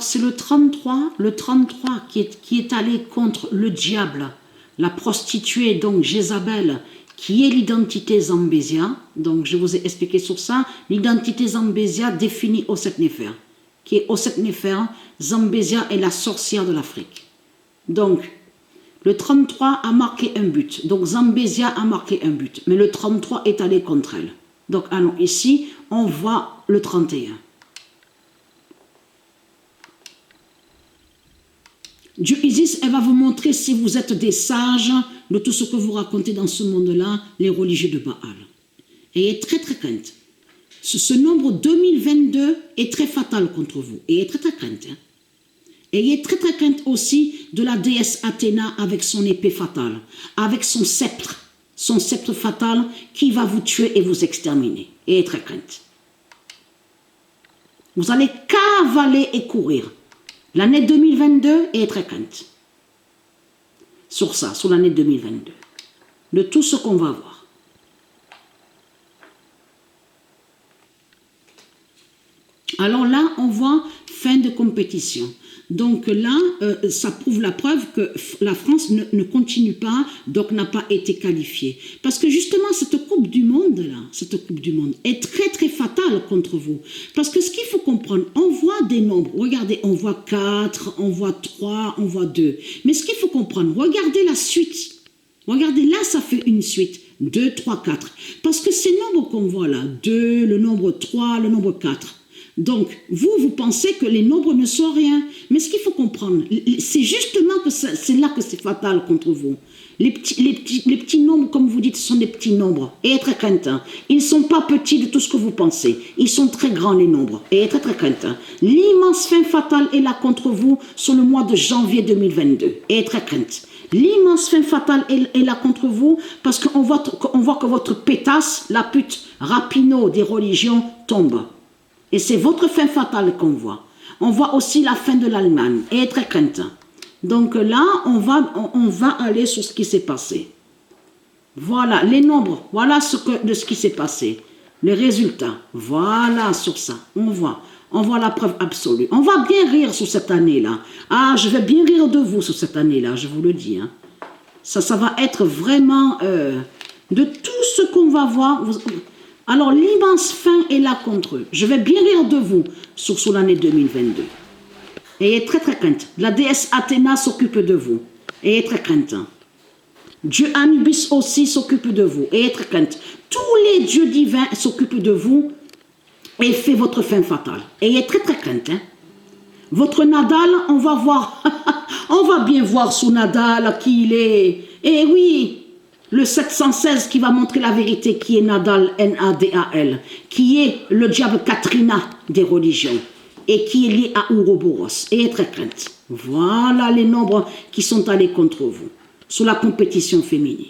c'est le 33 qui est allé contre le diable, la prostituée, donc Jézabel, qui est l'identité Zambésia. Donc je vous ai expliqué sur ça. L'identité Zambésia définie Osset Néfer, qui est Osset Néfer. Zambésia est la sorcière de l'Afrique. Donc le 33 a marqué un but. Donc Zambésia a marqué un but. Mais le 33 est allé contre elle. Donc allons ici, on voit le 31. Dieu Isis, elle va vous montrer si vous êtes des sages de tout ce que vous racontez dans ce monde-là, les religieux de Baal. Ayez très très crainte. Ce nombre 2022 est très fatal contre vous. Ayez très très crainte. Hein. Ayez très très crainte aussi de la déesse Athéna avec son épée fatale, avec son sceptre fatal qui va vous tuer et vous exterminer. Ayez très crainte. Vous allez cavaler et courir. L'année 2022 est très crainte. Sur ça, sur l'année 2022. De tout ce qu'on va voir. Alors là, on voit fin de compétition. Donc là, ça prouve la preuve que la France ne continue pas, donc n'a pas été qualifiée. Parce que justement, cette Coupe du Monde, là, cette Coupe du Monde est très très fatale contre vous. Parce que ce qu'il faut comprendre, on voit des nombres. Regardez, on voit 4, on voit 3, on voit 2. Mais ce qu'il faut comprendre, regardez la suite. Regardez, là, ça fait une suite. 2, 3, 4. Parce que ces nombres qu'on voit là, 2, le nombre 3, le nombre 4. Donc, vous pensez que les nombres ne sont rien. Mais ce qu'il faut comprendre, c'est justement que c'est là que c'est fatal contre vous. Les petits nombres, comme vous dites, sont des petits nombres. Et très craintant. Ils ne sont pas petits de tout ce que vous pensez. Ils sont très grands, les nombres. Et très très craintant. L'immense fin fatale est là contre vous sur le mois de janvier 2022. Et très crainte. L'immense fin fatale est là contre vous parce qu'on voit que votre pétasse, la pute Rapinoe des religions, tombe. Et c'est votre fin fatale qu'on voit. On voit aussi la fin de l'Allemagne. Et très craintant. Donc là, on va aller sur ce qui s'est passé. Voilà, les nombres. Voilà de ce qui s'est passé. Les résultats. Voilà sur ça. On voit la preuve absolue. On va bien rire sur cette année-là. Ah, je vais bien rire de vous sur cette année-là, je vous le dis. Hein. Ça va être vraiment de tout ce qu'on va voir. Alors, l'immense fin est là contre eux. Je vais bien rire de vous sur l'année 2022. Ayez très très crainte. La déesse Athéna s'occupe de vous. Ayez très crainte. Dieu Anubis aussi s'occupe de vous. Ayez très crainte. Tous les dieux divins s'occupent de vous et fait votre fin fatale. Ayez très très crainte. Hein. Votre Nadal, on va voir. On va bien voir sous Nadal qui il est. Eh oui, le 716 qui va montrer la vérité, qui est Nadal, N-A-D-A-L, qui est le diable Katrina des religions et qui est lié à Ouroboros. Et très crainte. Voilà les nombres qui sont allés contre vous sous la compétition féminine.